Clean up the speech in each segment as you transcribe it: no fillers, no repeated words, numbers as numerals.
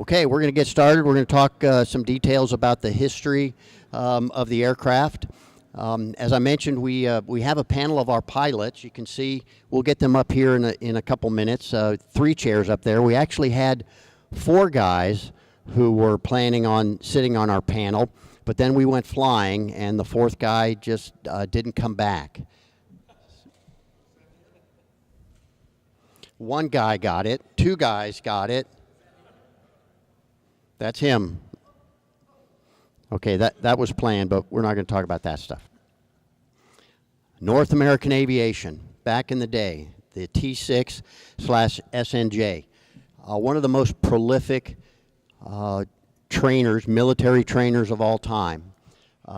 Okay, we're going to get started. We're going to talk some details about the history of the aircraft. As I mentioned, we have a panel of our pilots. You can see, we'll get them up here in a couple minutes. 3 chairs up there. We actually had 4 guys who were planning on sitting on our panel, but then we went flying, and the 4th guy just didn't come back. 1 guy got it. 2 guys got it. That's him. Okay, that was planned, but we're not going to talk about that stuff. North American Aviation, back in the day, the T6/SNJ, one of the most prolific trainers, military trainers of all time.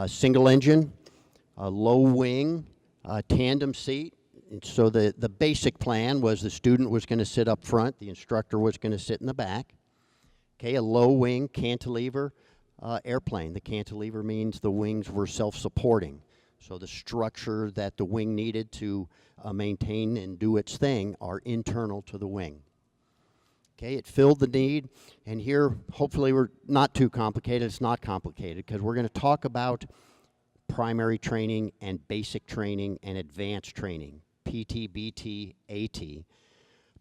Single engine, low wing, tandem seat. And so the basic plan was the student was going to sit up front, the instructor was going to sit in the back. Okay, a low wing cantilever airplane. The cantilever means the wings were self-supporting. So the structure that the wing needed to maintain and do its thing are internal to the wing. Okay, it filled the need, and here, hopefully we're not too complicated. It's not complicated, because we're going to talk about primary training and basic training and advanced training, PT, BT, AT.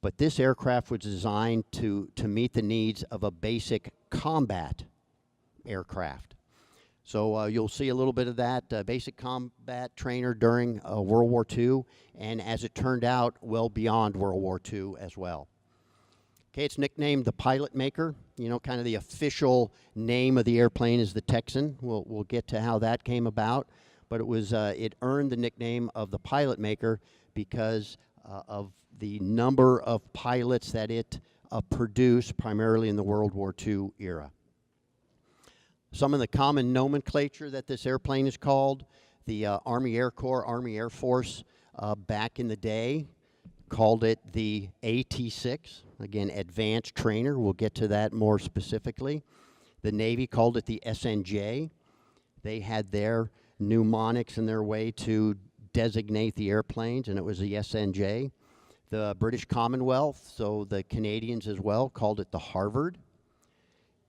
But this aircraft was designed to meet the needs of a basic combat aircraft. So you'll see a little bit of that basic combat trainer during World War II, and as it turned out, well beyond World War II as well. Okay, it's nicknamed the Pilot Maker. You know, kind of the official name of the airplane is the Texan. We'll get to how that came about, but it earned the nickname of the Pilot Maker because of the number of pilots that it produced, primarily in the World War II era. Some of the common nomenclature that this airplane is called, the Army Air Corps, Army Air Force, back in the day, called it the AT6, again, Advanced Trainer. We'll get to that more specifically. The Navy called it the SNJ. They had their mnemonics in their way to designate the airplanes, and it was the SNJ. The British Commonwealth, so the Canadians as well, called it the Harvard.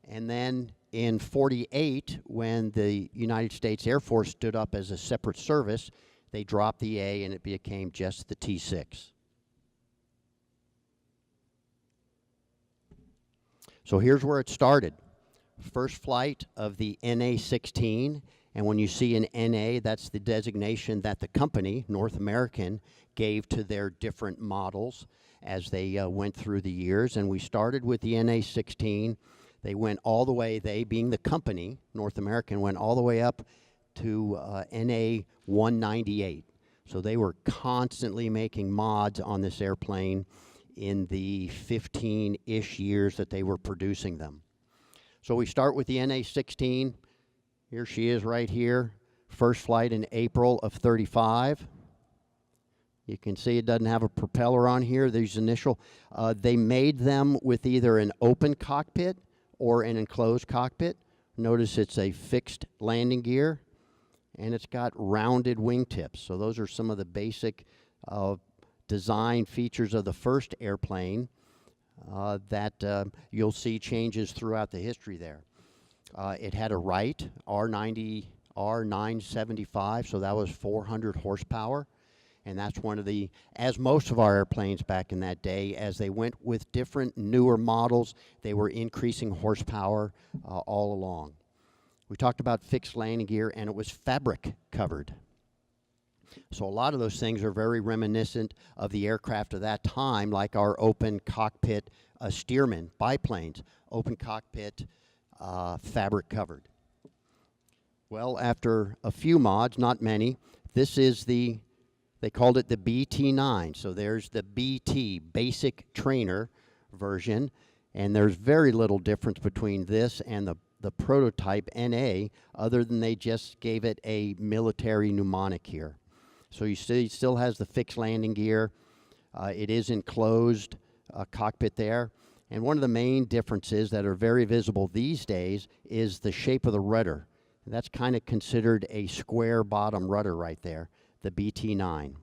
And then in '48, when the United States Air Force stood up as a separate service, they dropped the A and it became just the T6. So here's where it started. First flight of the NA-16, and when you see an NA, that's the designation that the company, North American, gave to their different models as they went through the years. And we started with the NA-16. They went all the way, they being the company, North American, went all the way up to NA-198. So they were constantly making mods on this airplane in the 15-ish years that they were producing them. So we start with the NA-16. Here she is right here. First flight in April of '35. You can see it doesn't have a propeller on here. These initial, they made them with either an open cockpit or an enclosed cockpit. Notice it's a fixed landing gear, and it's got rounded wingtips. So those are some of the basic design features of the first airplane that you'll see changes throughout the history there. It had a Wright R975, so that was 400 horsepower. And that's one of the, as most of our airplanes back in that day, as they went with different newer models, they were increasing horsepower all along. We talked about fixed landing gear, and it was fabric covered. So a lot of those things are very reminiscent of the aircraft of that time, like our open cockpit Stearman biplanes, open cockpit fabric covered. Well, after a few mods, not many, this is they called it the BT9. So there's the BT, Basic Trainer version, and there's very little difference between this and the prototype NA, other than they just gave it a military mnemonic here. So you see, it still has the fixed landing gear. It is enclosed cockpit there. And one of the main differences that are very visible these days is the shape of the rudder. That's kind of considered a square bottom rudder right there, the BT9.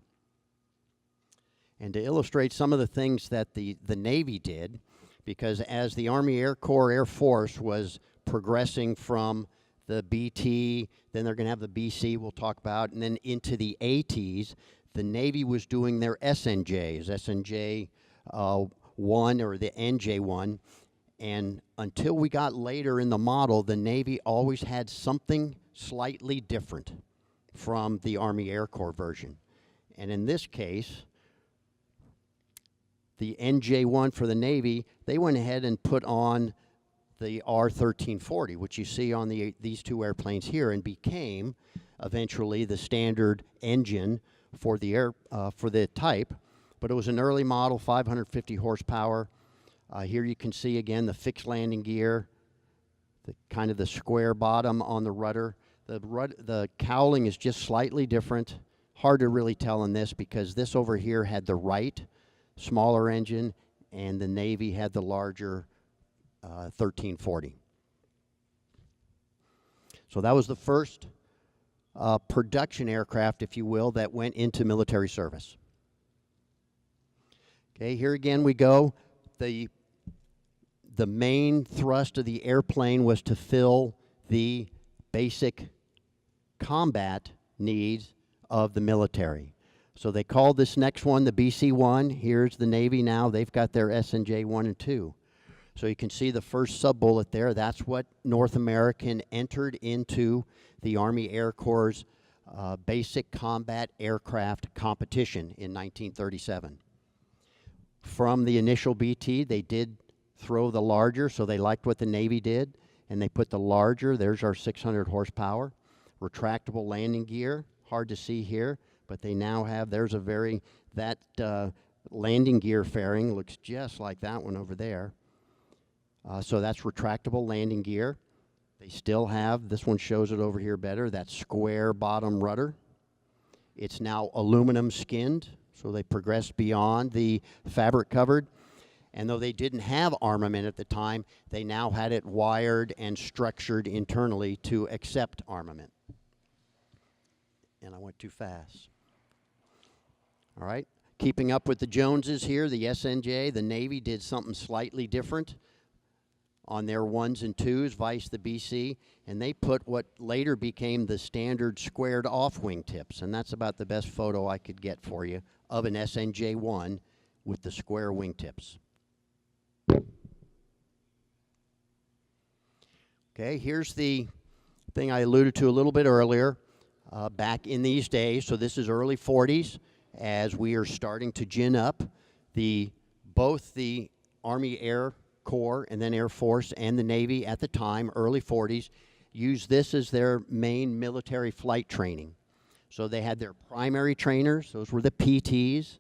And to illustrate some of the things that the Navy did, because as the Army Air Corps Air Force was progressing from the BT, then they're going to have the BC we'll talk about, and then into the ATs, the Navy was doing their SNJs, SNJ 1 or the NJ1, and until we got later in the model, the Navy always had something slightly different from the Army Air Corps version. And in this case, the NJ1 for the Navy, they went ahead and put on the R1340, which you see on these two airplanes here, and became eventually the standard engine for the type. But it was an early model, 550 horsepower. Here you can see again the fixed landing gear, the kind of the square bottom on the rudder. The cowling is just slightly different. Hard to really tell in this because this over here had the Wright smaller engine, and the Navy had the larger 1340. So that was the first production aircraft, if you will, that went into military service. Okay, here again we go. The main thrust of the airplane was to fill the basic combat needs of the military. So they called this next one the BC-1. Here's the Navy now. They've got their SNJ 1 and 2. So you can see the first sub-bullet there. That's what North American entered into the Army Air Corps' basic combat aircraft competition in 1937. From the initial BT, they did throw the larger, so they liked what the Navy did, and they put the larger. There's our 600 horsepower. Retractable landing gear, hard to see here, but they now have, there's a that landing gear fairing looks just like that one over there. So that's retractable landing gear. They still have, this one shows it over here better, that square bottom rudder. It's now aluminum skinned, so they progressed beyond the fabric covered. And though they didn't have armament at the time, they now had it wired and structured internally to accept armament. And I went too fast. All right, keeping up with the Joneses here, the SNJ, the Navy did something slightly different on their 1s and 2s, vice the BC, and they put what later became the standard squared off wingtips, and that's about the best photo I could get for you of an SNJ-1 with the square wingtips. Okay, here's the thing I alluded to a little bit earlier. Back in these days, so this is early 40s, as we are starting to gin up, both the Army Air Corps and then Air Force and the Navy at the time, early 40s, used this as their main military flight training. So they had their primary trainers, those were the PTs,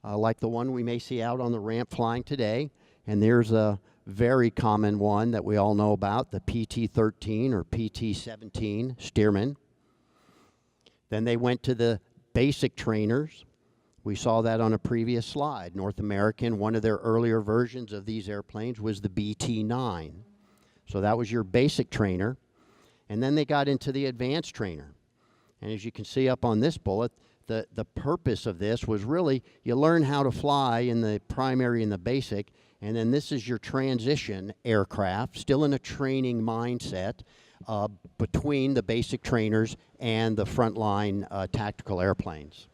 like the one we may see out on the ramp flying today, and there's a very common one that we all know about, the PT-13 or PT-17 Stearman. Then they went to the basic trainers. We saw that on a previous slide. North American, one of their earlier versions of these airplanes was the BT-9. So that was your basic trainer. And then they got into the advanced trainer. And as you can see up on this bullet, the purpose of this was really you learn how to fly in the primary and the basic, and then this is your transition aircraft, still in a training mindset, between the basic trainers and the frontline tactical airplanes.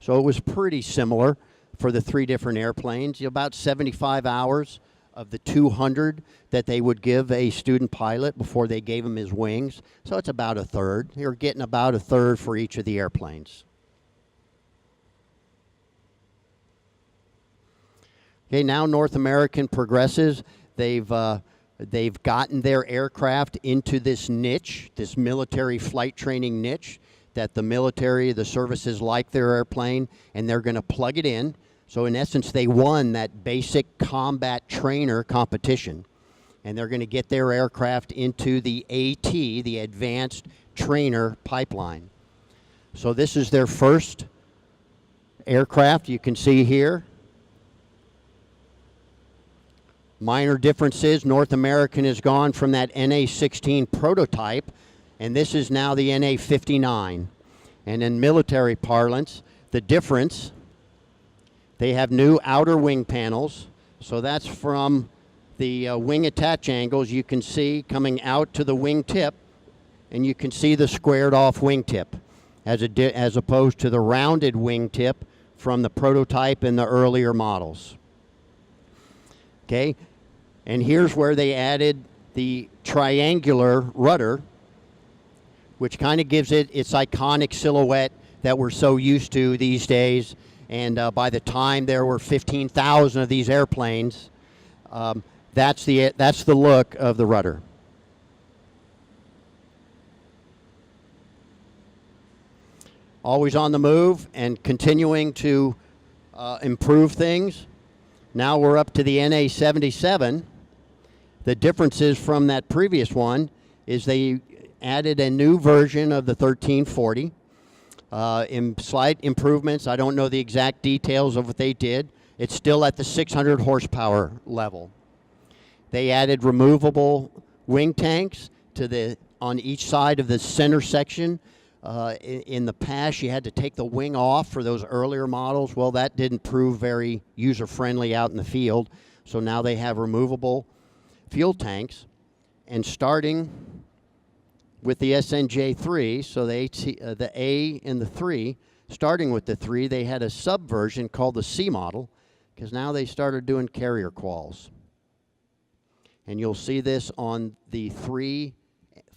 So it was pretty similar for the three different airplanes. About 75 hours of the 200 that they would give a student pilot before they gave him his wings. So it's about a third. You're getting about a third for each of the airplanes. Okay, now North American progresses. They've gotten their aircraft into this niche, this military flight training niche, that the military, the services like their airplane, and they're going to plug it in. So in essence, they won that basic combat trainer competition, and they're going to get their aircraft into the AT, the Advanced Trainer Pipeline. So this is their first aircraft you can see here. Minor differences, North American has gone from that NA-16 prototype, and this is now the NA-59. And in military parlance, the difference, they have new outer wing panels. So that's from the wing attach angles. You can see coming out to the wing tip, and you can see the squared off wing tip as opposed to the rounded wing tip from the prototype and the earlier models. Okay, and here's where they added the triangular rudder, which kind of gives it its iconic silhouette that we're so used to these days. And by the time there were 15,000 of these airplanes, that's the look of the rudder. Always on the move and continuing to improve things. Now we're up to the NA77. The differences from that previous one is they added a new version of the 1340. Slight improvements. I don't know the exact details of what they did. It's still at the 600 horsepower level. They added removable wing tanks on each side of the center section. In the past, you had to take the wing off for those earlier models. Well, that didn't prove very user-friendly out in the field. So now they have removable fuel tanks. And starting with the SNJ3, so the A and the 3, starting with the 3, they had a sub-version called the C model, because now they started doing carrier quals. And you'll see this on the 3,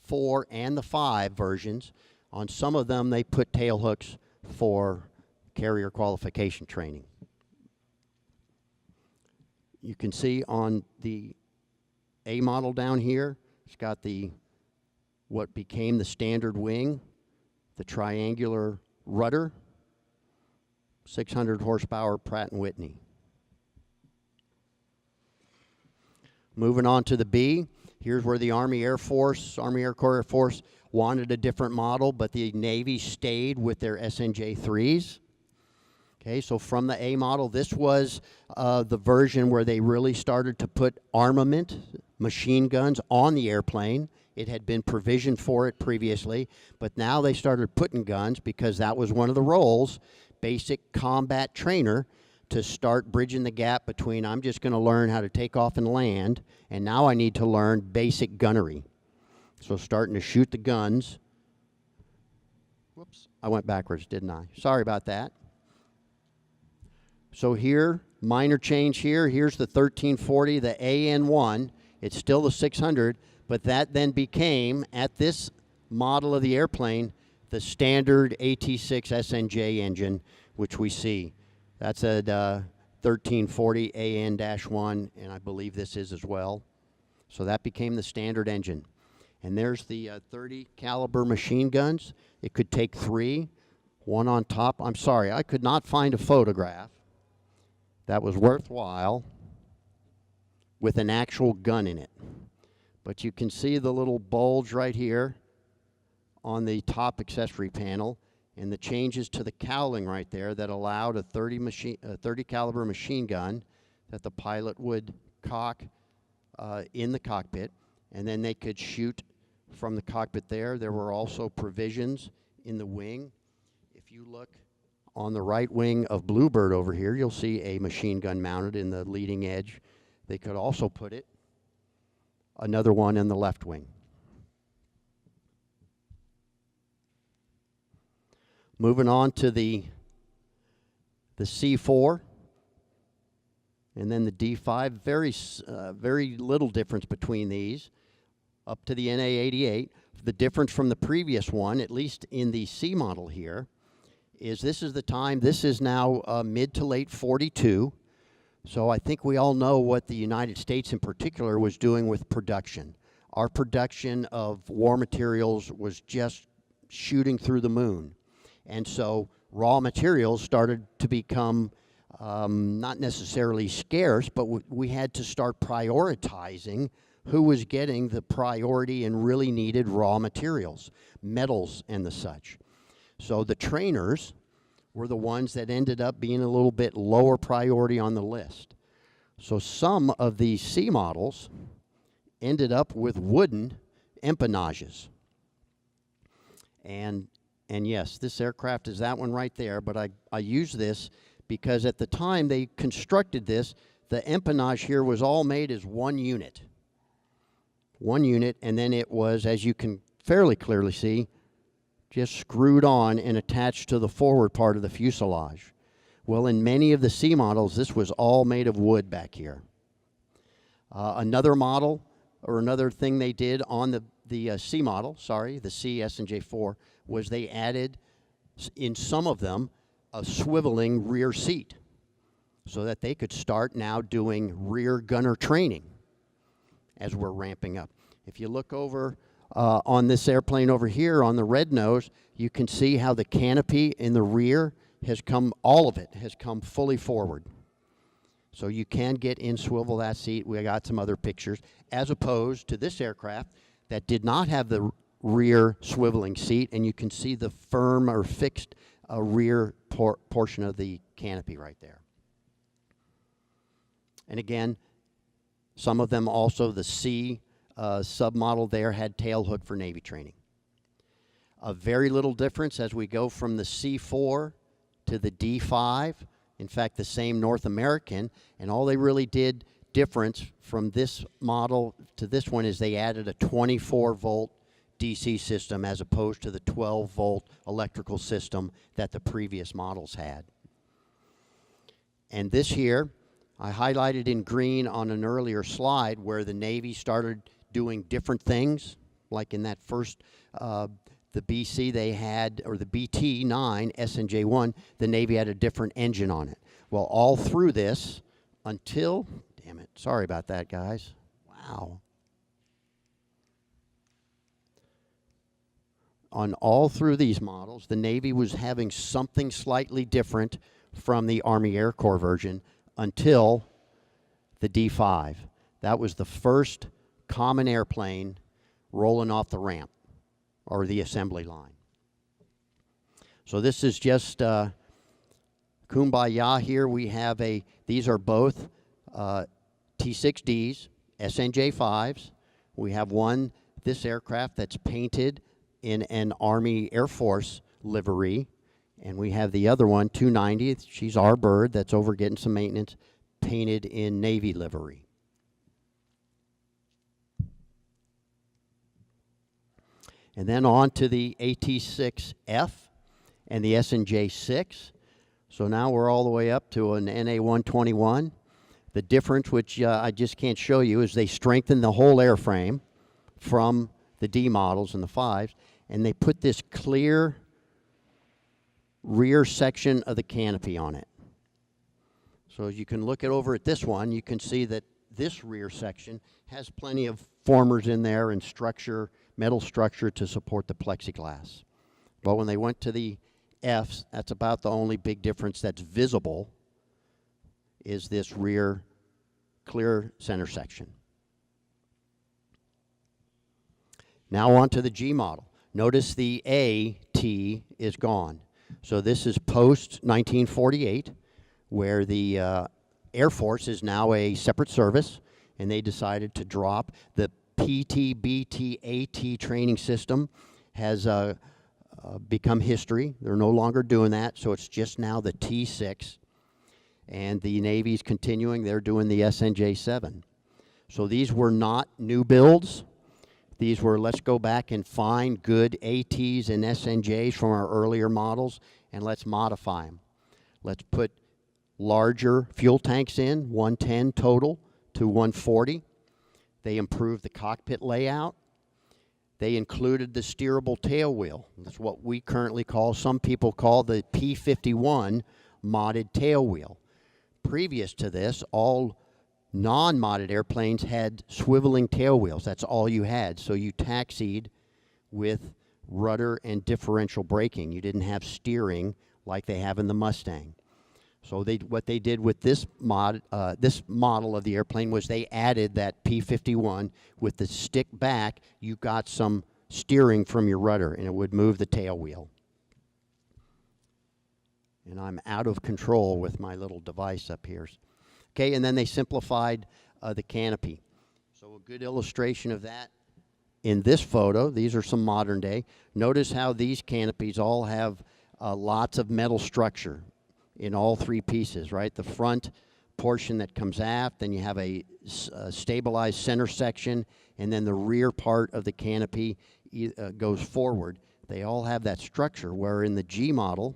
4, and the 5 versions. On some of them, they put tail hooks for carrier qualification training. You can see on the A model down here, it's got what became the standard wing, the triangular rudder, 600 horsepower Pratt & Whitney. Moving on to the B, here's where the Army Air Corps Air Force wanted a different model, but the Navy stayed with their SNJ3s. Okay, so from the A model, this was the version where they really started to put armament, machine guns on the airplane. It had been provisioned for it previously, but now they started putting guns because that was one of the roles, basic combat trainer, to start bridging the gap between I'm just going to learn how to take off and land, and now I need to learn basic gunnery. So starting to shoot the guns. Whoops, I went backwards, didn't I? Sorry about that. So here, minor change here. Here's the 1340, the AN1. It's still the 600, but that then became, at this model of the airplane, the standard AT6 SNJ engine, which we see. That's a 1340 AN-1, and I believe this is as well. So that became the standard engine. And there's the 30 caliber machine guns. It could take 3, one on top. I'm sorry, I could not find a photograph that was worthwhile with an actual gun in it. But you can see the little bulge right here on the top accessory panel and the changes to the cowling right there that allowed a 30 caliber machine gun that the pilot would cock in the cockpit, and then they could shoot from the cockpit there. There were also provisions in the wing. If you look on the right wing of Bluebird over here, you'll see a machine gun mounted in the leading edge. They could also put another one in the left wing. Moving on to the C4 and then the D5, very little difference between these. Up to the NA88. The difference from the previous one, at least in the C model here, is this is the time, this is now mid to late 42. So I think we all know what the United States in particular was doing with production. Our production of war materials was just shooting through the moon. And so raw materials started to become not necessarily scarce, but we had to start prioritizing who was getting the priority and really needed raw materials, metals and the such. So the trainers were the ones that ended up being a little bit lower priority on the list. So some of these C models ended up with wooden empennages. And yes, this aircraft is that one right there, but I use this because at the time they constructed this, the empennage here was all made as one unit. One unit, and then it was, as you can fairly clearly see, just screwed on and attached to the forward part of the fuselage. Well, in many of the C models, this was all made of wood back here. Another model, or another thing they did on the C model, sorry, the C SNJ4, was they added, in some of them, a swiveling rear seat so that they could start now doing rear gunner training as we're ramping up. If you look over on this airplane over here on the red nose, you can see how the canopy in the rear has come, all of it has come fully forward. So you can get in swivel that seat. We got some other pictures, as opposed to this aircraft that did not have the rear swiveling seat, and you can see the firm or fixed rear portion of the canopy right there. And again, some of them also, the C submodel there had tail hook for Navy training. A very little difference as we go from the C4 to the D5. In fact, the same North American, and all they really did difference from this model to this one is they added a 24-volt DC system as opposed to the 12-volt electrical system that the previous models had. And this here, I highlighted in green on an earlier slide where the Navy started doing different things, like in that first, the BC they had, or the BT-9 SNJ-1, the Navy had a different engine on it. Well, all through this, until, damn it, sorry about that, guys. Wow. On all through these models, the Navy was having something slightly different from the Army Air Corps version until the D5. That was the first common airplane rolling off the ramp or the assembly line. So this is just kumbaya here. We have these are both T6Ds, SNJ5s. We have one, this aircraft that's painted in an Army Air Force livery. And we have the other one, 290. She's our bird that's over getting some maintenance, painted in Navy livery. And then on to the AT6F and the SNJ6. So now we're all the way up to an NA-121. The difference, which I just can't show you, is they strengthened the whole airframe from the D models and the 5s, and they put this clear rear section of the canopy on it. So as you can look over at this one, you can see that this rear section has plenty of formers in there and structure, metal structure to support the plexiglass. But when they went to the Fs, that's about the only big difference that's visible, is this rear clear center section. Now on to the G model. Notice the AT is gone. So this is post-1948, where the Air Force is now a separate service, and they decided to drop the PT-BT-AT training system has become history. They're no longer doing that, so it's just now the T6. And the Navy's continuing. They're doing the SNJ-7. So these were not new builds. These were, let's go back and find good ATs and SNJs from our earlier models, and let's modify them. Let's put larger fuel tanks in, 110 total to 140. They improved the cockpit layout. They included the steerable tail wheel. That's what we currently call, some people call the P51 modded tail wheel. Previous to this, all non-modded airplanes had swiveling tail wheels. That's all you had. So you taxied with rudder and differential braking. You didn't have steering like they have in the Mustang. So what they did with this model of the airplane was they added that P51 with the stick back. You got some steering from your rudder, and it would move the tail wheel. And I'm out of control with my little device up here. Okay, and then they simplified the canopy. So a good illustration of that in this photo. These are some modern day. Notice how these canopies all have lots of metal structure in all three pieces, right? The front portion that comes aft, then you have a stabilized center section, and then the rear part of the canopy goes forward. They all have that structure, where in the G model,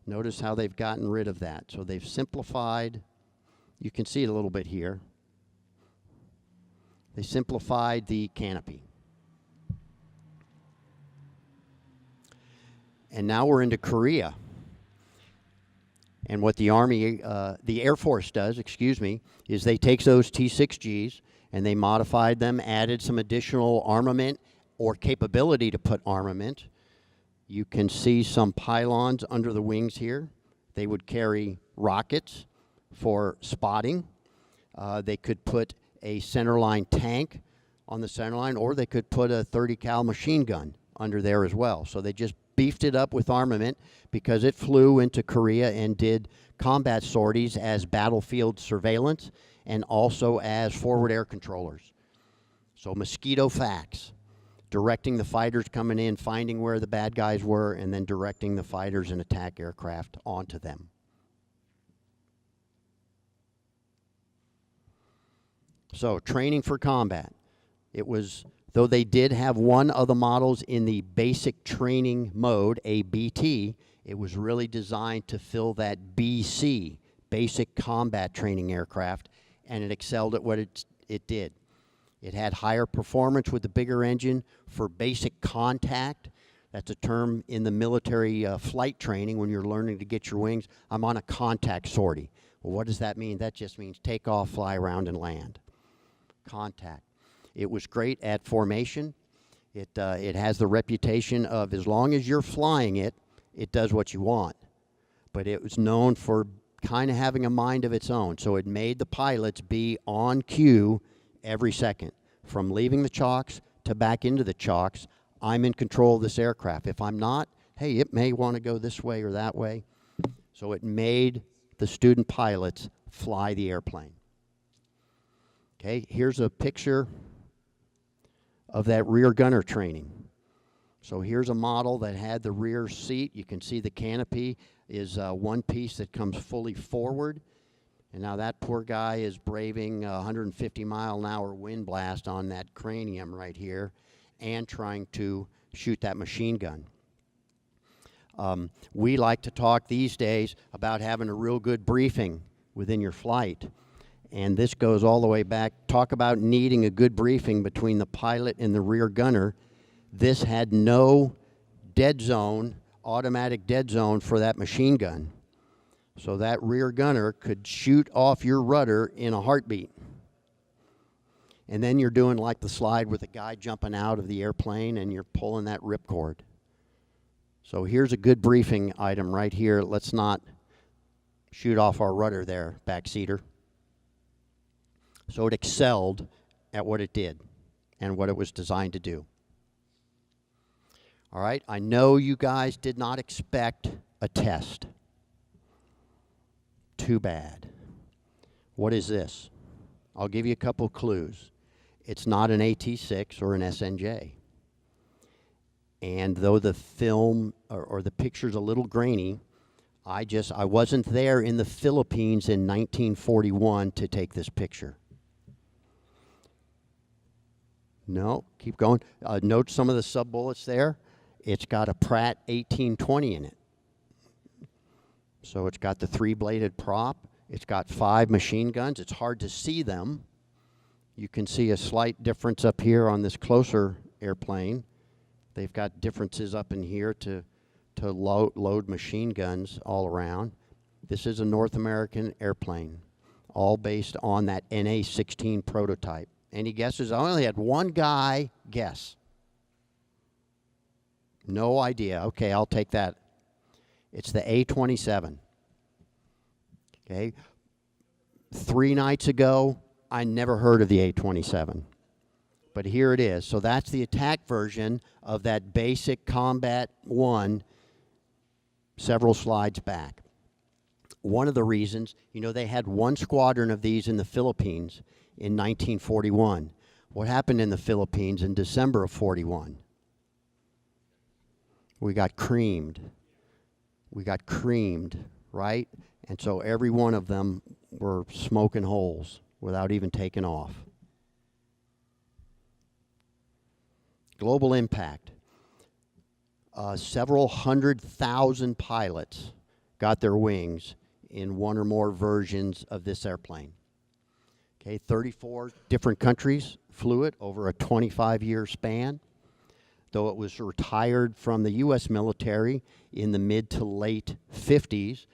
notice how they've gotten rid of that. So they've simplified, you can see it a little bit here. They simplified the canopy. And now we're into Korea. And what the Air Force does, is they take those T6Gs and they modified them, added some additional armament or capability to put armament. You can see some pylons under the wings here. They would carry rockets for spotting. They could put a centerline tank on the centerline, or they could put a 30 cal machine gun under there as well. So they just beefed it up with armament because it flew into Korea and did combat sorties as battlefield surveillance and also as forward air controllers. So mosquito facts, directing the fighters coming in, finding where the bad guys were, and then directing the fighters and attack aircraft onto them. So training for combat. It was, though they did have one of the models in the basic training mode, a BT, it was really designed to fill that BC, basic combat training aircraft, and it excelled at what it did. It had higher performance with the bigger engine for basic contact. That's a term in the military flight training when you're learning to get your wings. I'm on a contact sortie. Well, what does that mean? That just means take off, fly around, and land. Contact. It was great at formation. It has the reputation of, as long as you're flying it, it does what you want. But it was known for kind of having a mind of its own. So it made the pilots be on cue every second. From leaving the chocks to back into the chocks, I'm in control of this aircraft. If I'm not, hey, it may want to go this way or that way. So it made the student pilots fly the airplane. Okay, here's a picture of that rear gunner training. So here's a model that had the rear seat. You can see the canopy is one piece that comes fully forward. And now that poor guy is braving 150-mile-an-hour wind blast on that cranium right here and trying to shoot that machine gun. We like to talk these days about having a real good briefing within your flight. And this goes all the way back. Talk about needing a good briefing between the pilot and the rear gunner. This had no dead zone, automatic dead zone for that machine gun. So that rear gunner could shoot off your rudder in a heartbeat. And then you're doing like the slide with the guy jumping out of the airplane and you're pulling that ripcord. So here's a good briefing item right here. Let's not shoot off our rudder there, backseater. So it excelled at what it did and what it was designed to do. All right, I know you guys did not expect a test. Too bad. What is this? I'll give you a couple clues. It's not an AT6 or an SNJ. And though the film or the picture's a little grainy, I wasn't there in the Philippines in 1941 to take this picture. No, keep going. Note some of the sub-bullets there. It's got a Pratt 1820 in it. So it's got the 3-bladed prop. It's got 5 machine guns. It's hard to see them. You can see a slight difference up here on this closer airplane. They've got differences up in here to load machine guns all around. This is a North American airplane, all based on that NA-16 prototype. Any guesses? I only had one guy guess. No idea. Okay, I'll take that. It's the A27. Okay. 3 nights ago, I never heard of the A27. But here it is. So that's the attack version of that basic Combat 1 several slides back. One of the reasons, you know, they had 1 squadron of these in the Philippines in 1941. What happened in the Philippines in December of 41? We got creamed. We got creamed, right? And so every one of them were smoking holes without even taking off. Global impact. Several 100,000 pilots got their wings in one or more versions of this airplane. Okay, 34 different countries flew it over a 25-year span. Though it was retired from the U.S. military in the mid to late 50s,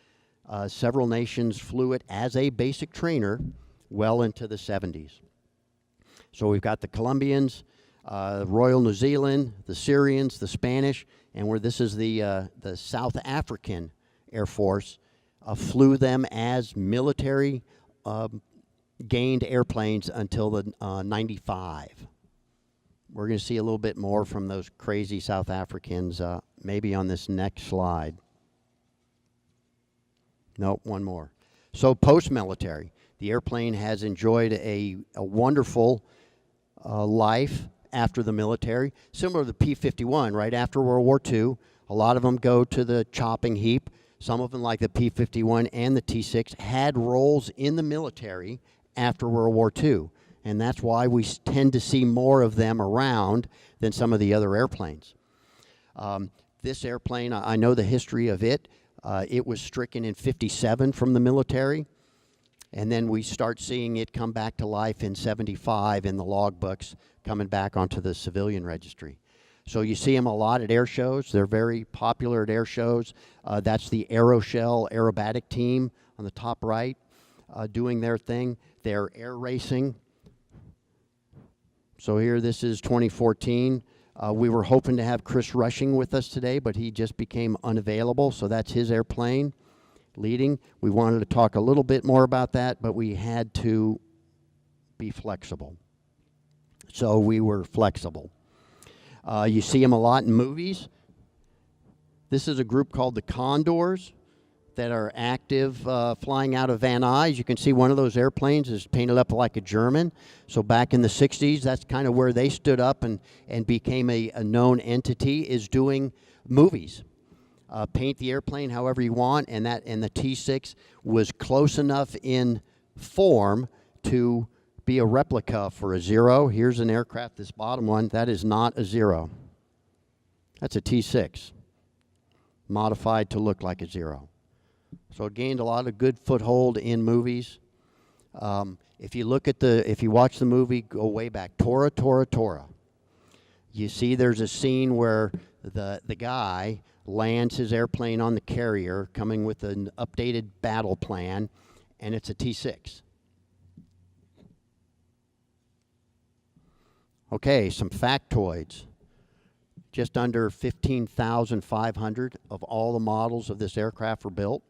several nations flew it as a basic trainer well into the 70s. So we've got the Colombians, Royal New Zealand, the Syrians, the Spanish, and where this is the South African Air Force, flew them as military gained airplanes until the 95. We're going to see a little bit more from those crazy South Africans maybe on this next slide. Nope, one more. So post-military, the airplane has enjoyed a wonderful life after the military, similar to the P-51, right after World War II. A lot of them go to the chopping heap. Some of them, like the P-51 and the T-6, had roles in the military after World War II. And that's why we tend to see more of them around than some of the other airplanes. This airplane, I know the history of it. It was stricken in '57 from the military. And then we start seeing it come back to life in '75 in the logbooks, coming back onto the civilian registry. So you see them a lot at air shows. They're very popular at air shows. That's the Aeroshell aerobatic team on the top right doing their thing. They're air racing. So here, this is 2014. We were hoping to have Chris Rushing with us today, but he just became unavailable, so that's his airplane leading. We wanted to talk a little bit more about that, but we had to be flexible. So we were flexible. You see them a lot in movies. This is a group called the Condors that are active flying out of Van Nuys. You can see one of those airplanes is painted up like a German. So back in the 60s, that's kind of where they stood up and became a known entity, is doing movies. Paint the airplane however you want, and the T6 was close enough in form to be a replica for a Zero. Here's an aircraft, this bottom one, that is not a Zero. That's a T6, modified to look like a Zero. So it gained a lot of good foothold in movies. If you watch the movie, go way back, Tora, Tora, Tora. You see there's a scene where the guy lands his airplane on the carrier, coming with an updated battle plan, and it's a T6. Okay, some factoids. Just under 15,500 of all the models of this aircraft were built.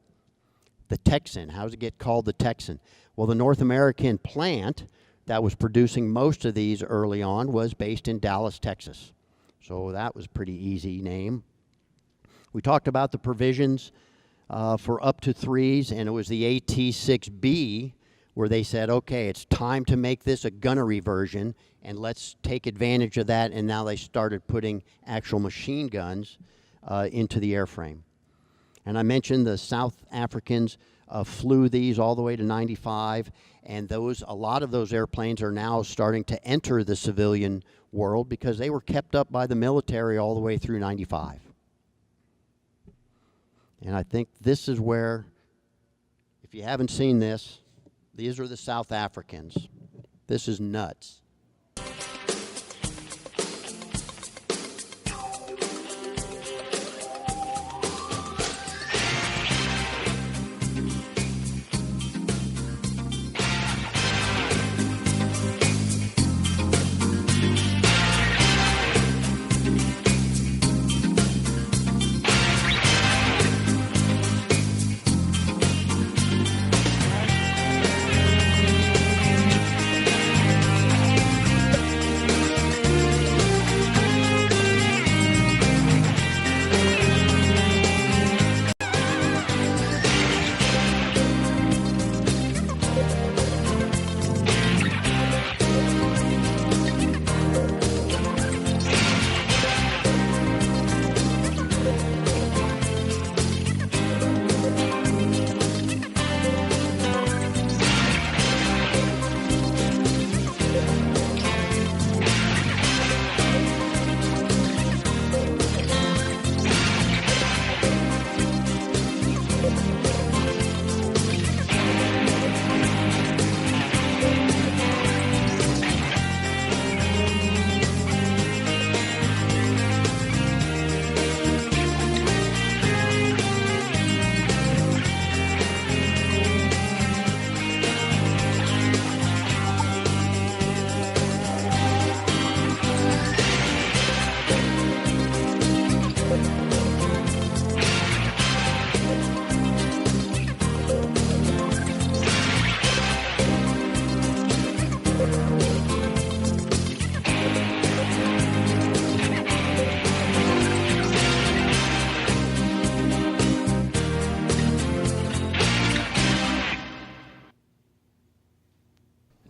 The Texan, how does it get called the Texan? Well, the North American plant that was producing most of these early on was based in Dallas, Texas. So that was a pretty easy name. We talked about the provisions for up to threes, and it was the AT6B where they said, okay, it's time to make this a gunnery version, and let's take advantage of that, and now they started putting actual machine guns into the airframe. And I mentioned the South Africans flew these all the way to 95, and a lot of those airplanes are now starting to enter the civilian world because they were kept up by the military all the way through 95. And I think this is where, if you haven't seen this, these are the South Africans. This is nuts.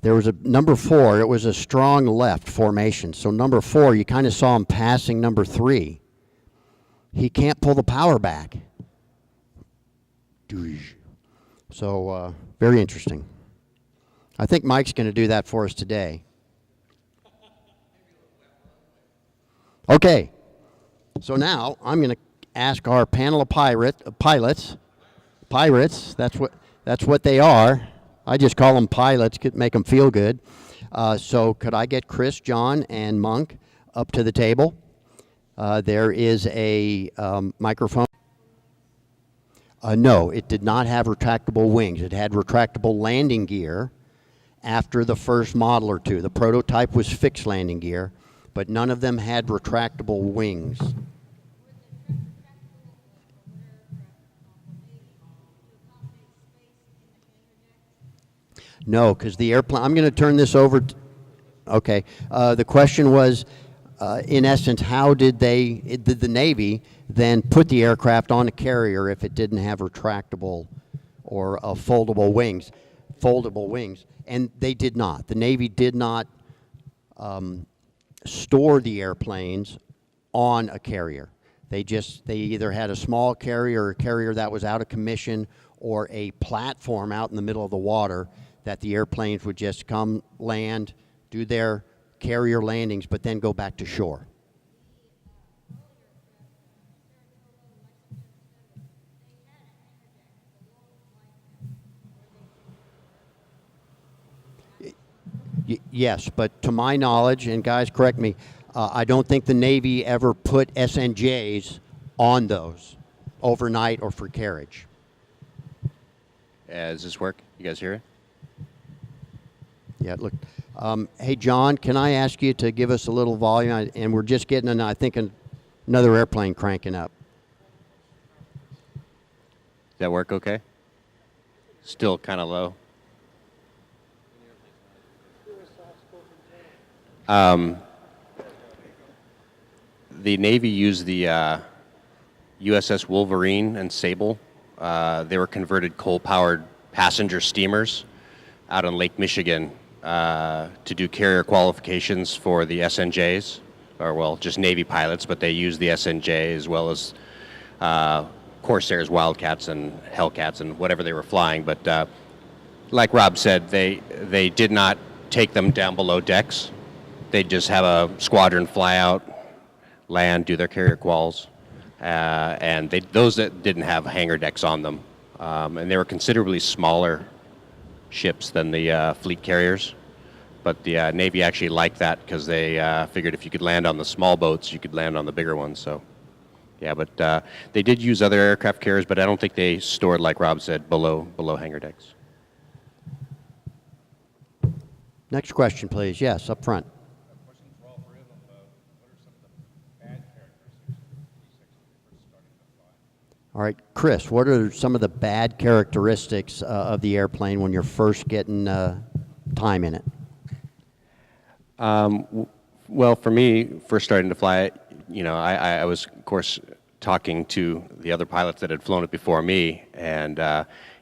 there was a number 4. It was a strong left formation. So number 4, you kind of saw him passing number 3. He can't pull the power back. So very interesting. I think Mike's going to do that for us today. Okay. So now I'm going to ask our panel of pilots. That's what they are. I just call them pilots, could make them feel good. So could I get Chris, John, and Monk up to the table? There is a microphone. No, it did not have retractable wings. It had retractable landing gear after the first model or two. The prototype was fixed landing gear, but none of them had retractable wings. No, because the airplane, I'm going to turn this over to, okay. The question was, in essence, how did the Navy then put the aircraft on a carrier if it didn't have retractable or foldable wings? And they did not. The Navy did not store the airplanes on a carrier. They either had a small carrier or a carrier that was out of commission or a platform out in the middle of the water that the airplanes would just come, land, do their carrier landings, but then go back to shore. Yes, but to my knowledge, and guys correct me, I don't think the Navy ever put SNJs on those overnight or for carriage. Does this work? You guys hear it? Yeah, look. Hey, John, can I ask you to give us a little volume? And we're just getting, I think, another airplane cranking up. Does that work okay? Still kind of low. The Navy used the USS Wolverine and Sable. They were converted coal-powered passenger steamers out on Lake Michigan to do carrier qualifications for the SNJs, or well, just Navy pilots, but they used the SNJ as well as Corsairs, Wildcats, and Hellcats, and whatever they were flying. But like Rob said, they did not take them down below decks. They'd just have a squadron fly out, land, do their carrier quals, and those that didn't have hangar decks on them. And they were considerably smaller ships than the fleet carriers, but the Navy actually liked that because they figured if you could land on the small boats, you could land on the bigger ones. So, yeah, but they did use other aircraft carriers, but I don't think they stored, like Rob said, below hangar decks. Next question, please. Yes, up front. Question for all three of them. What are some of the bad characteristics of the T6 when you're first starting to fly? All right, Chris, what are some of the bad characteristics of the airplane when you're first getting time in it? Well, for me, first starting to fly it, I was, of course, talking to the other pilots that had flown it before me, and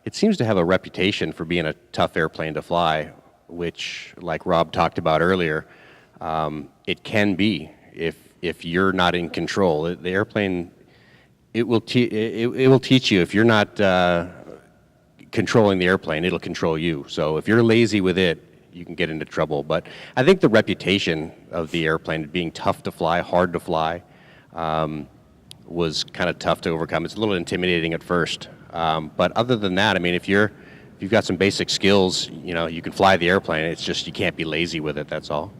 it seems to have a reputation for being a tough airplane to fly, which, like Rob talked about earlier, it can be if you're not in control. The airplane, it will teach you if you're not controlling the airplane, it'll control you. So if you're lazy with it, you can get into trouble. But I think the reputation of the airplane being tough to fly, hard to fly, was kind of tough to overcome. It's a little intimidating at first, but other than that, I mean, if you've got some basic skills, you can fly the airplane. It's just you can't be lazy with it. That's all.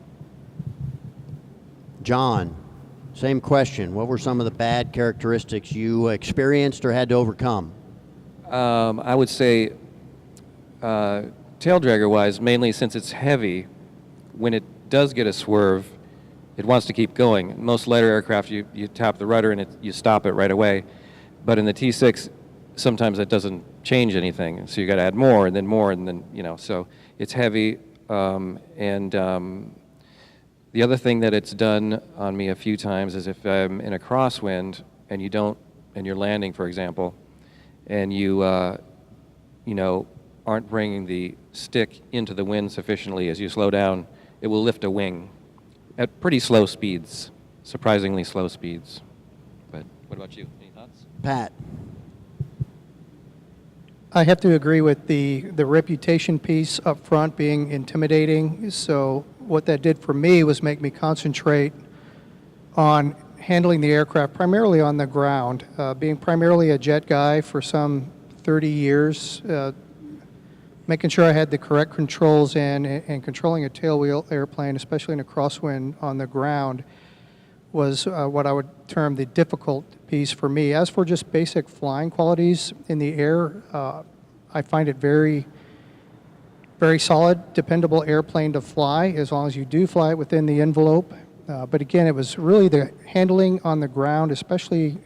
John, same question. What were some of the bad characteristics you experienced or had to overcome? I would say, tail dragger wise, mainly since it's heavy, when it does get a swerve, it wants to keep going. Most lighter aircraft, you tap the rudder and you stop it right away. But in the T6, sometimes it doesn't change anything. So you got to add more, and then, so it's heavy. The other thing that it's done on me a few times is if I'm in a crosswind and you're landing, for example, and you aren't bringing the stick into the wind sufficiently as you slow down, it will lift a wing at pretty slow speeds, surprisingly slow speeds. But what about you? Any thoughts? Pat? I have to agree with the reputation piece up front being intimidating. So what that did for me was make me concentrate on handling the aircraft primarily on the ground. Being primarily a jet guy for some 30 years, making sure I had the correct controls in and controlling a tailwheel airplane, especially in a crosswind on the ground, was what I would term the difficult piece for me. As for just basic flying qualities in the air, I find it very, very solid, dependable airplane to fly as long as you do fly it within the envelope. But again, it was really the handling on the ground, especially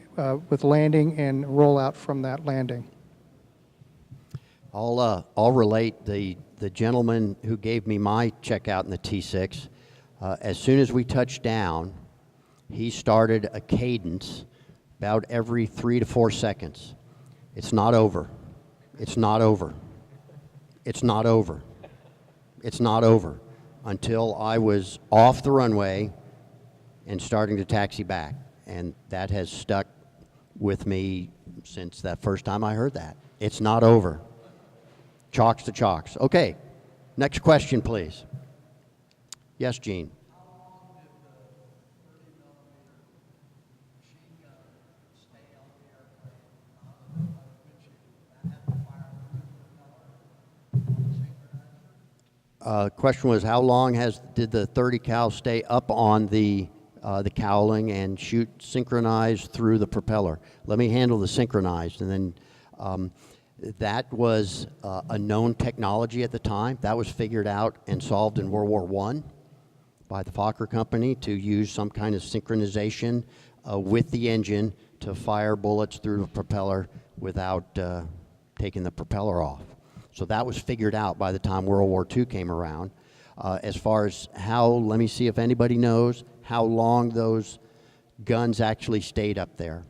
with landing and rollout from that landing. I'll relate the gentleman who gave me my checkout in the T6. As soon as we touched down, he started a cadence about every 3 to 4 seconds. It's not over. It's not over. It's not over. It's not over until I was off the runway and starting to taxi back. And that has stuck with me since that first time I heard that. It's not over. Chalks to chalks. Okay, next question, please. Yes, Gene. Question was, how long did the 30 cal stay up on the cowling and shoot synchronized through the propeller? Let me handle the synchronized, and then that was a known technology at the time. That was figured out and solved in World War I by the Fokker company to use some kind of synchronization with the engine to fire bullets through the propeller without taking the propeller off. So that was figured out by the time World War II came around. As far as let me see if anybody knows how long those guns actually stayed up there.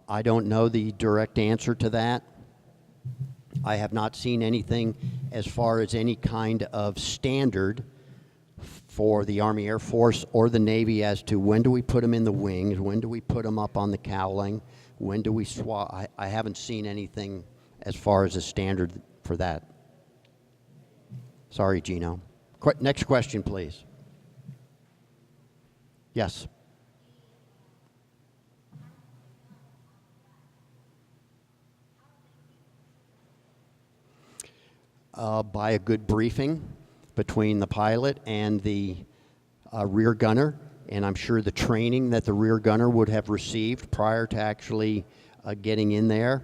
I don't know the direct answer to that. I have not seen anything as far as any kind of standard for the Army Air Force or the Navy as to when do we put them in the wings, when do we put them up on the cowling, when do we swap. I haven't seen anything as far as a standard for that. Sorry, Gino. Next question, please. Yes. By a good briefing between the pilot and the rear gunner, and I'm sure the training that the rear gunner would have received prior to actually getting in there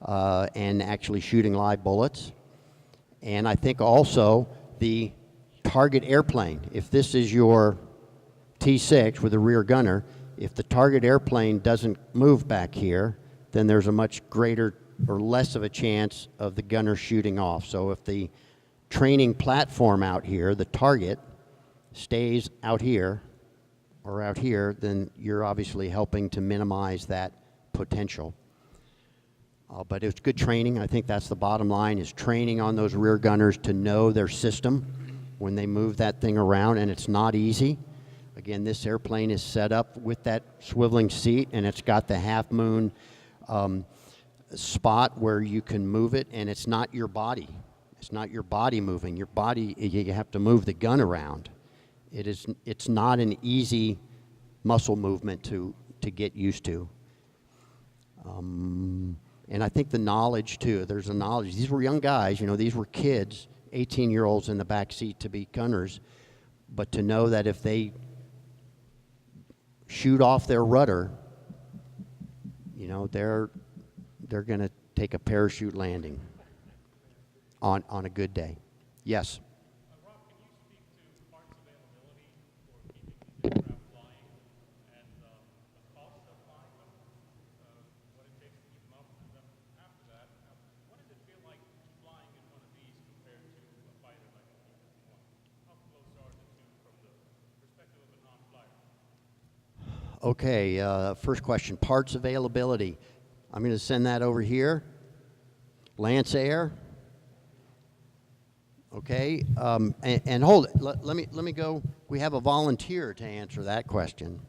and actually shooting live bullets. And I think also the target airplane, if this is your T6 with a rear gunner, if the target airplane doesn't move back here, then there's a much greater or less of a chance of the gunner shooting off. So if the training platform out here, the target, stays out here or out here, then you're obviously helping to minimize that potential. But it's good training. I think that's the bottom line, is training on those rear gunners to know their system when they move that thing around, and it's not easy. Again, this airplane is set up with that swiveling seat, and it's got the half moon spot where you can move it, and it's not your body. It's not your body moving. Your body, you have to move the gun around. It's not an easy muscle movement to get used to. And I think the knowledge, too, there's a knowledge. These were young guys, these were kids, 18-year-olds in the back seat to be gunners, but to know that if they shoot off their rudder, they're going to take a parachute landing on a good day. Yes? Rob, can you speak to parts availability for keeping aircraft flying and the cost of flying them, what it takes to keep them up? And then after that, what does it feel like flying in one of these compared to a fighter like a T-51? How close are the two from the perspective of a non-flyer? Okay, first question, parts availability. I'm going to send that over here. Lance Air. Okay, and hold it. Let me go. We have a volunteer to answer that question.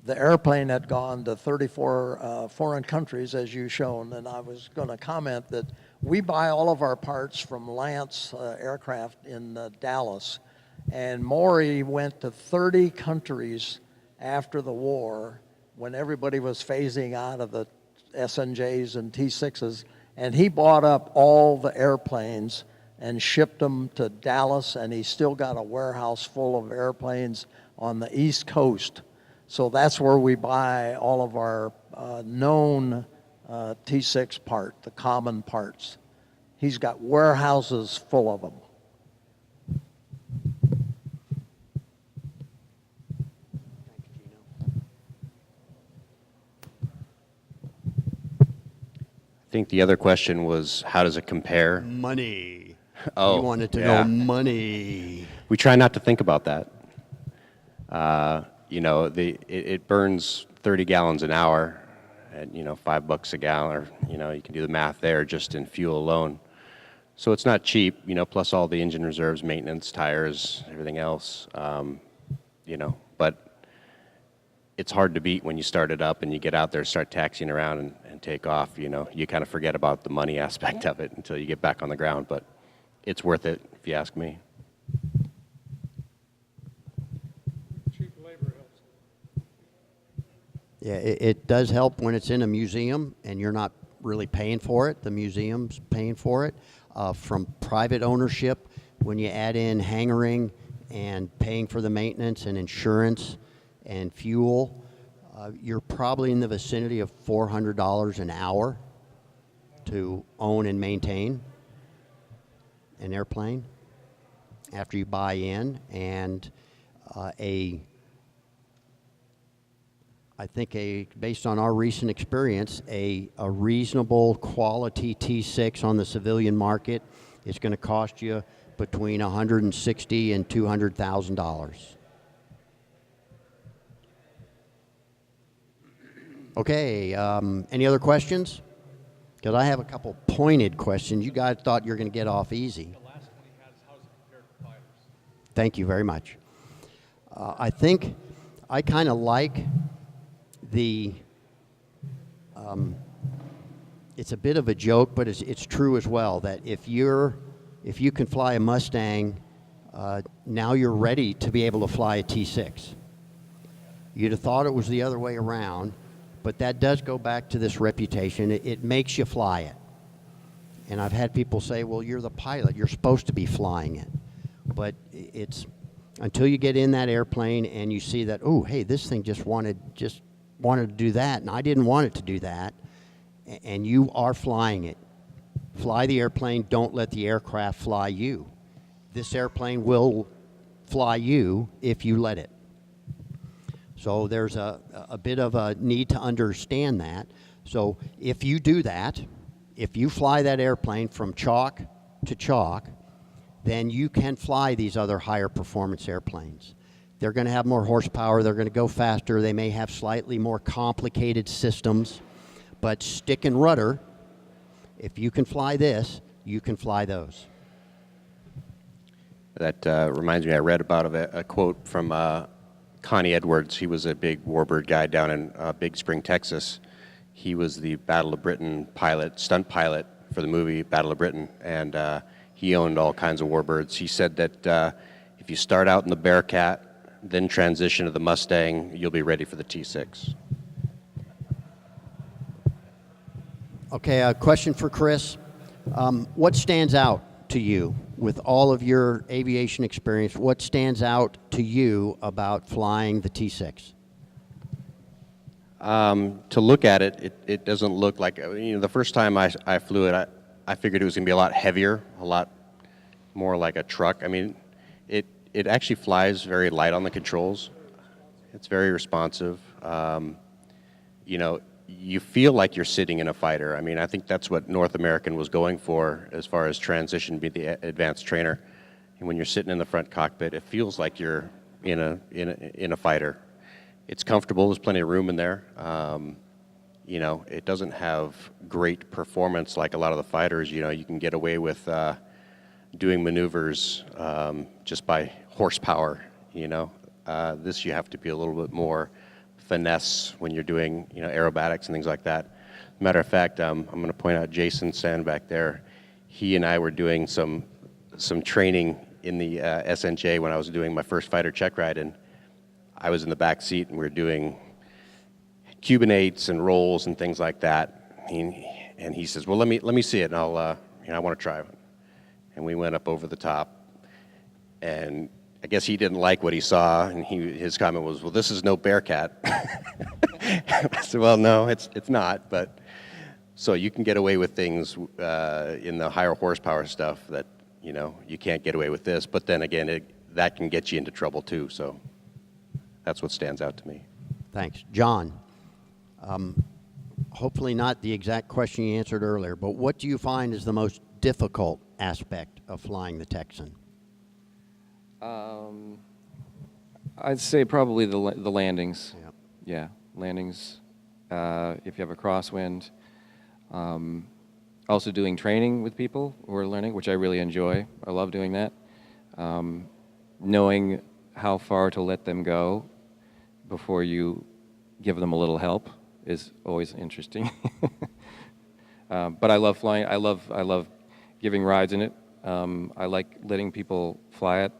The airplane had gone to 34 foreign countries, as you shown, and I was going to comment that we buy all of our parts from Lance Aircraft in Dallas, and Maury went to 30 countries after the war when everybody was phasing out of the SNJs and T6s, and he bought up all the airplanes and shipped them to Dallas, and he's still got a warehouse full of airplanes on the East Coast. So that's where we buy all of our known T6 part, the common parts. He's got warehouses full of them. I think the other question was, how does it compare? Money. Oh, You wanted to yeah. know money. We try not to think about that. You know, it burns 30 gallons an hour at, you know, $5 a gallon, or, you know, you can do the math there just in fuel alone. So it's not cheap, you know, plus all the engine reserves, maintenance, tires, everything else, you know, but it's hard to beat when you start it up and you get out there, start taxiing around and take off, you know. You kind of forget about the money aspect of it until you get back on the ground, but it's worth it, if you ask me. Cheap labor helps. Yeah, it does help when it's in a museum and you're not really paying for it. The museum's paying for it. From private ownership, when you add in hangaring and paying for the maintenance and insurance and fuel, you're probably in the vicinity of $400 an hour to own and maintain an airplane after you buy in, and I think based on our recent experience, a reasonable quality T6 on the civilian market is going to cost you between $160,000 and $200,000. Okay, any other questions? Because I have a couple pointed questions. You guys thought you were going to get off easy. The last one he had is how's it compared to fighters? Thank you very much. I think I kind of like the, it's a bit of a joke, but it's true as well, that if you can fly a Mustang, now you're ready to be able to fly a T6. You'd have thought it was the other way around, but that does go back to this reputation. It makes you fly it. And I've had people say, well, you're the pilot, you're supposed to be flying it. But it's until you get in that airplane and you see that, oh, hey, this thing just wanted to do that, and I didn't want it to do that, and you are flying it. Fly the airplane, don't let the aircraft fly you. This airplane will fly you if you let it. So there's a bit of a need to understand that. So if you do that, if you fly that airplane from chalk to chalk, then you can fly these other higher performance airplanes. They're going to have more horsepower, they're going to go faster, they may have slightly more complicated systems, but stick and rudder, if you can fly this, you can fly those. That reminds me, I read about a quote from Connie Edwards. He was a big warbird guy down in Big Spring, Texas. He was the Battle of Britain pilot, stunt pilot for the movie Battle of Britain, and he owned all kinds of warbirds. He said that if you start out in the Bearcat, then transition to the Mustang, you'll be ready for the T6. Okay, a question for Chris. What stands out to you with all of your aviation experience? What stands out to you about flying the T6? To look at it, it doesn't look like, you know, the first time I flew it, I figured it was going to be a lot heavier, a lot more like a truck. I mean, it actually flies very light on the controls. It's very responsive. You know, you feel like you're sitting in a fighter. I mean, I think that's what North American was going for as far as transition, be the advanced trainer. And when you're sitting in the front cockpit, it feels like you're in a fighter. It's comfortable. There's plenty of room in there. You know, it doesn't have great performance like a lot of the fighters. You know, you can get away with doing maneuvers just by horsepower. You know, this you have to be a little bit more finesse when you're doing, you know, aerobatics and things like that. Matter of fact, I'm going to point out Jason Sand back there. He and I were doing some training in the SNJ when I was doing my first fighter check ride, and I was in the back seat, and we were doing Cubinates and rolls and things like that. And he says, "Well, let me see it, and I'll, you know, I want to try it." And we went up over the top, and I guess he didn't like what he saw, and his comment was, "Well, this is no Bearcat." I said, "Well, no, it's not." But so you can get away with things in the higher horsepower stuff that, you know, you can't get away with this. But then again, that can get you into trouble too. So that's what stands out to me. Thanks. John, hopefully not the exact question you answered earlier, but what do you find is the most difficult aspect of flying the Texan? I'd say probably the landings. Yep. Yeah, landings. If you have a crosswind. Also doing training with people who are learning, which I really enjoy. I love doing that. Knowing how far to let them go before you give them a little help is always interesting. But I love flying. I love giving rides in it. I like letting people fly it.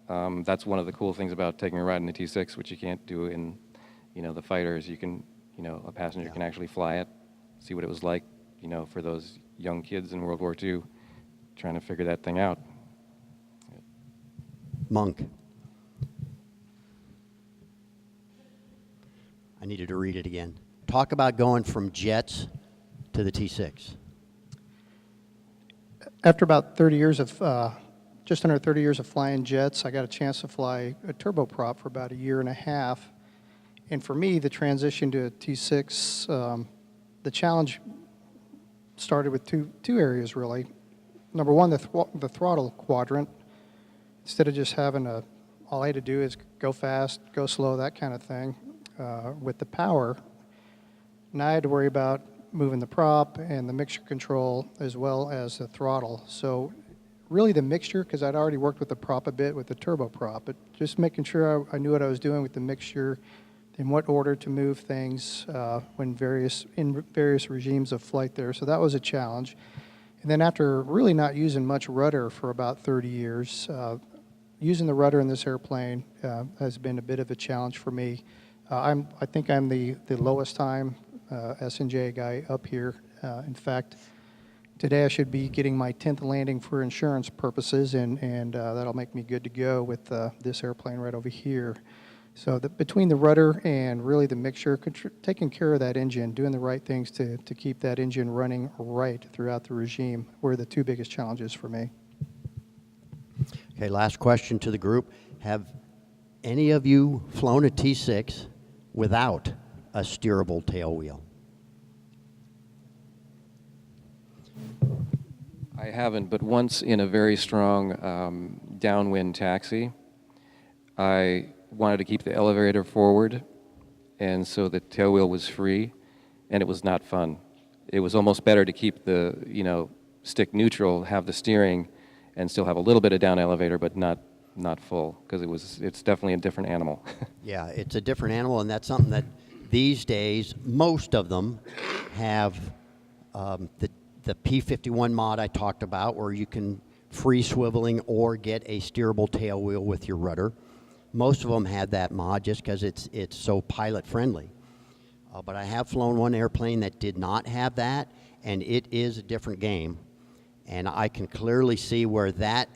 That's one of the cool things about taking a ride in the T6, which you can't do in, you know, the fighters. You can, you know, a passenger can actually fly it, see what it was like, you know, for those young kids in World War II trying to figure that thing out. Monk. I needed to read it again. Talk about going from jets to the T6. After about 30 years of, just under 30 years of flying jets, I got a chance to fly a turboprop for about a year and a half. And for me, the transition to a T6, the challenge started with two areas, really. Number one, the throttle quadrant. Instead of just having all I had to do is go fast, go slow, that kind of thing. With the power, now I had to worry about moving the prop and the mixture control as well as the throttle. So really the mixture, because I'd already worked with the prop a bit with the turboprop, but just making sure I knew what I was doing with the mixture, in what order to move things in various regimes of flight there. So that was a challenge. And then after really not using much rudder for about 30 years, using the rudder in this airplane has been a bit of a challenge for me. I think I'm the lowest time S&J guy up here. In fact, today I should be getting my 10th landing for insurance purposes, and that'll make me good to go with this airplane right over here. So between the rudder and really the mixture, taking care of that engine, doing the right things to keep that engine running right throughout the regime were the two biggest challenges for me. Okay, last question to the group. Have any of you flown a T6 without a steerable tail wheel? I haven't, but once in a very strong downwind taxi, I wanted to keep the elevator forward, and so the tail wheel was free, and it was not fun. It was almost better to keep the, you know, stick neutral, have the steering, and still have a little bit of down elevator, but not full, because it's definitely a different animal. Yeah, it's a different animal, and that's something that these days, most of them have the P51 mod I talked about, where you can free swiveling or get a steerable tail wheel with your rudder. Most of them had that mod just because it's so pilot friendly. But I have flown one airplane that did not have that, and it is a different game. And I can clearly see where that,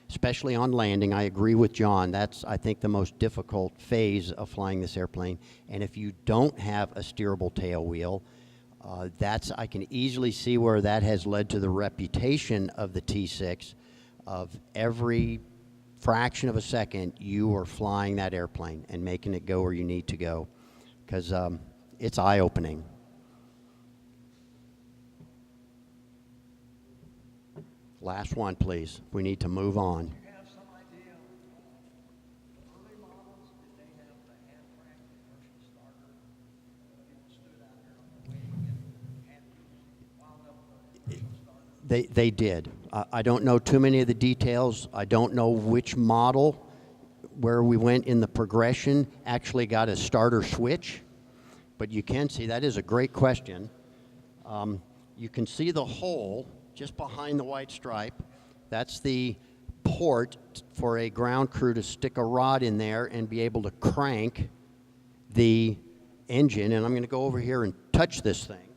especially on landing, I agree with John, that's, I think, the most difficult phase of flying this airplane. And if you don't have a steerable tail wheel, I can easily see where that has led to the reputation of the T6 of every fraction of a second you are flying that airplane and making it go where you need to go, because it's eye-opening. Last one, please. We need to move on. Do you have some idea of the early models? Did they have the hand crank inertial starter? People stood out there on the wing and hand wound up the inertial starter? They did. I don't know too many of the details. I don't know which model where we went in the progression actually got a starter switch, but you can see that is a great question. You can see the hole just behind the white stripe. That's the port for a ground crew to stick a rod in there and be able to crank the engine. And I'm going to go over here and touch this thing.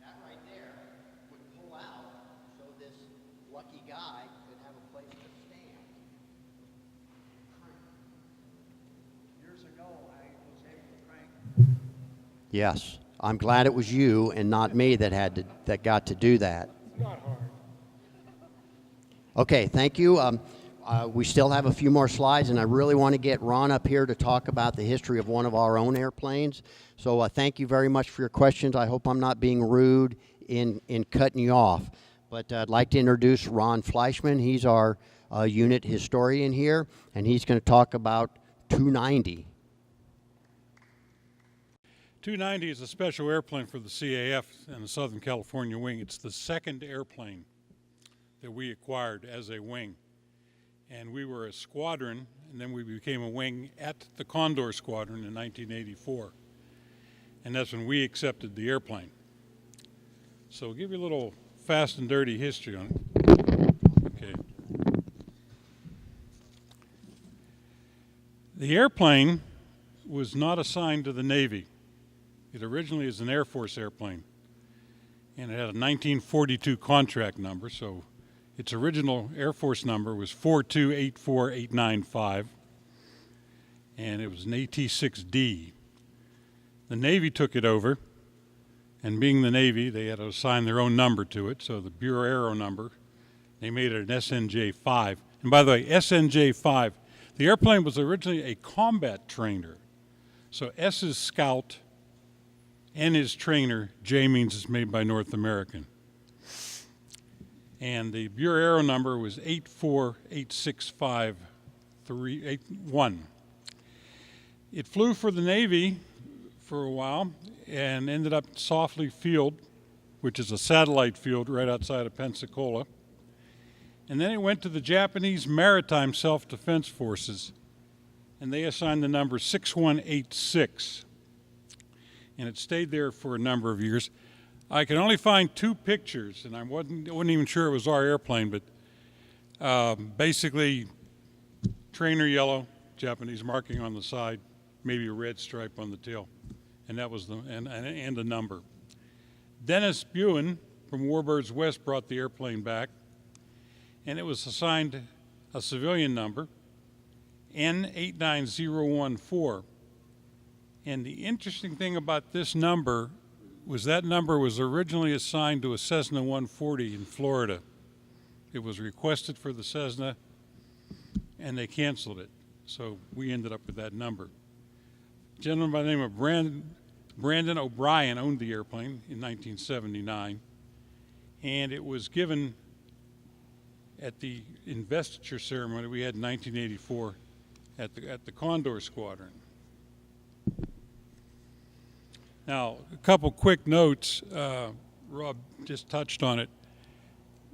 That right there would pull out so this lucky guy could have a place to stand. Years ago, I was able to crank. Yes, I'm glad it was you and not me that got to do that. Not hard. Okay, thank you. We still have a few more slides, and I really want to get Ron up here to talk about the history of one of our own airplanes. So thank you very much for your questions. I hope I'm not being rude in cutting you off. But I'd like to introduce Ron Fleischman. He's our unit historian here, and he's going to talk about 290. 290 is a special airplane for the CAF and the Southern California Wing. It's the second airplane that we acquired as a wing. And we were a squadron, and then we became a wing at the Condor Squadron in 1984. And that's when we accepted the airplane. So I'll give you a little fast and dirty history on it. Okay. The airplane was not assigned to the Navy. It originally is an Air Force airplane, and it had a 1942 contract number, so its original Air Force number was 4284895, and it was an AT6D. The Navy took it over, and being the Navy, they had to assign their own number to it, so the Bureau Aero number, they made it an SNJ-5. And by the way, SNJ-5, the airplane was originally a combat trainer, so S is Scout, N is trainer, J means it's made by North American. And the Bureau Aero number was 8486581. It flew for the Navy for a while and ended up at Softly Field, which is a satellite field right outside of Pensacola. And then it went to the Japanese Maritime Self-Defense Forces, and they assigned the number 6186. And it stayed there for a number of years. I could only find two pictures, and I wasn't even sure it was our airplane, but basically trainer yellow, Japanese marking on the side, maybe a red stripe on the tail, and that was and a number. Dennis Buin from Warbirds West brought the airplane back, and it was assigned a civilian number, N89014. And the interesting thing about this number was that number was originally assigned to a Cessna 140 in Florida. It was requested for the Cessna, and they canceled it. So we ended up with that number. A gentleman by the name of Brandon O'Brien owned the airplane in 1979, and it was given at the investiture ceremony we had in 1984 at the Condor Squadron. Now, a couple quick notes. Rob just touched on it.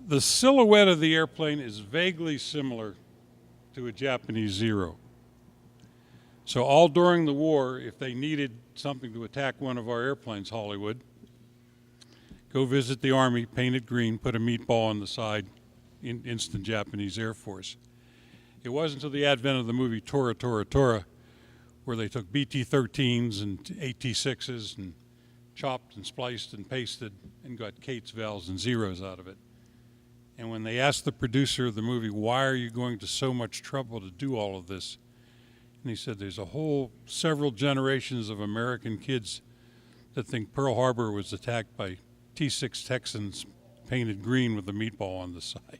The silhouette of the airplane is vaguely similar to a Japanese Zero. So all during the war, if they needed something to attack one of our airplanes, Hollywood, go visit the Army, paint it green, put a meatball on the side, instant Japanese Air Force. It wasn't until the advent of the movie Tora, Tora, Tora, where they took BT-13s and AT6s and chopped and spliced and pasted and got Kates, Vals, and Zeros out of it. And when they asked the producer of the movie, why are you going to so much trouble to do all of this? And he said, there's a whole several generations of American kids that think Pearl Harbor was attacked by T6 Texans painted green with a meatball on the side.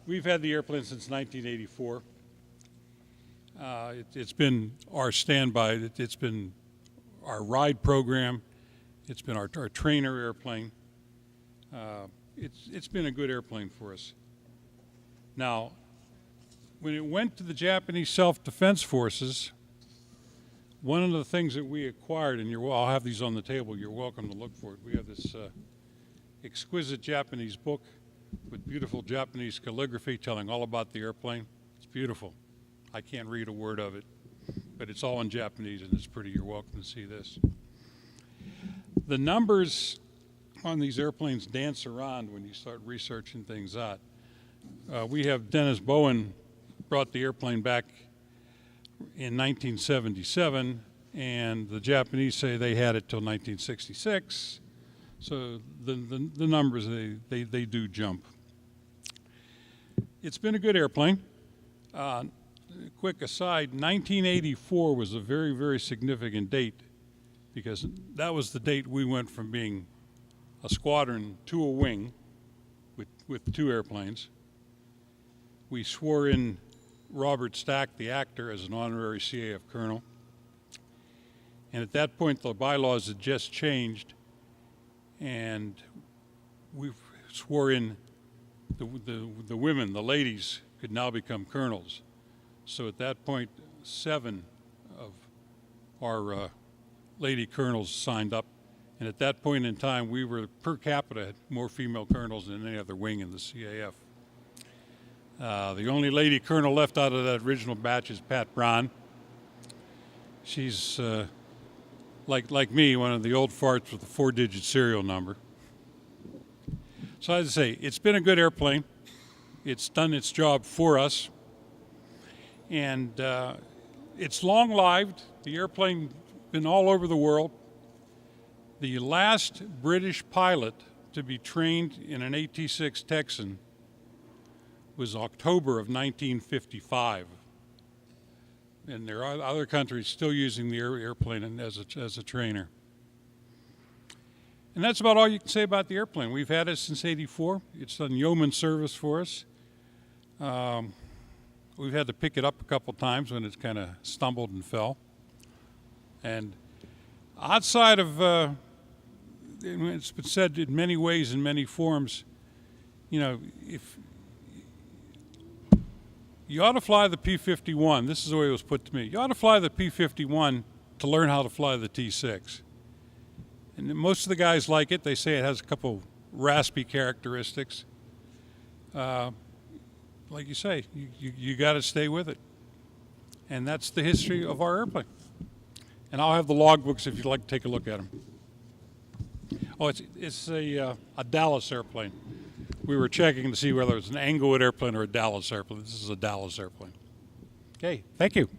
We've had the airplane since 1984. It's been our standby. It's been our ride program. It's been our trainer airplane. It's been a good airplane for us. Now, when it went to the Japanese Self-Defense Forces, one of the things that we acquired, and I'll have these on the table, you're welcome to look for it. We have this exquisite Japanese book with beautiful Japanese calligraphy telling all about the airplane. It's beautiful. I can't read a word of it, but it's all in Japanese and it's pretty. You're welcome to see this. The numbers on these airplanes dance around when you start researching things out. We have Dennis Bowen brought the airplane back in 1977, and the Japanese say they had it till 1966. So the numbers, they do jump. It's been a good airplane. Quick aside, 1984 was a very, very significant date because that was the date we went from being a squadron to a wing with 2 airplanes. We swore in Robert Stack, the actor, as an honorary CAF colonel. And at that point, the bylaws had just changed, and we swore in the women, the ladies, could now become colonels. So at that point, 7 of our lady colonels signed up. And at that point in time, we were per capita had more female colonels than any other wing in the CAF. The only lady colonel left out of that original batch is Pat Braun. She's, like me, one of the old farts with a 4-digit serial number. So as I say, it's been a good airplane. It's done its job for us. And it's long-lived. The airplane been all over the world. The last British pilot to be trained in an AT6 Texan was October of 1955. And there are other countries still using the airplane as a trainer. And that's about all you can say about the airplane. We've had it since '84. It's done yeoman service for us. We've had to pick it up a couple times when it's kind of stumbled and fell. And outside of, it's been said in many ways, in many forms, you know, if you ought to fly the P-51, this is the way it was put to me, you ought to fly the P-51 to learn how to fly the T6. And most of the guys like it. They say it has a couple raspy characteristics. Like you say, you got to stay with it. And that's the history of our airplane. And I'll have the logbooks if you'd like to take a look at them. Oh, it's a Dallas airplane. We were checking to see whether it was an Englewood airplane or a Dallas airplane. This is a Dallas airplane. Okay, thank you.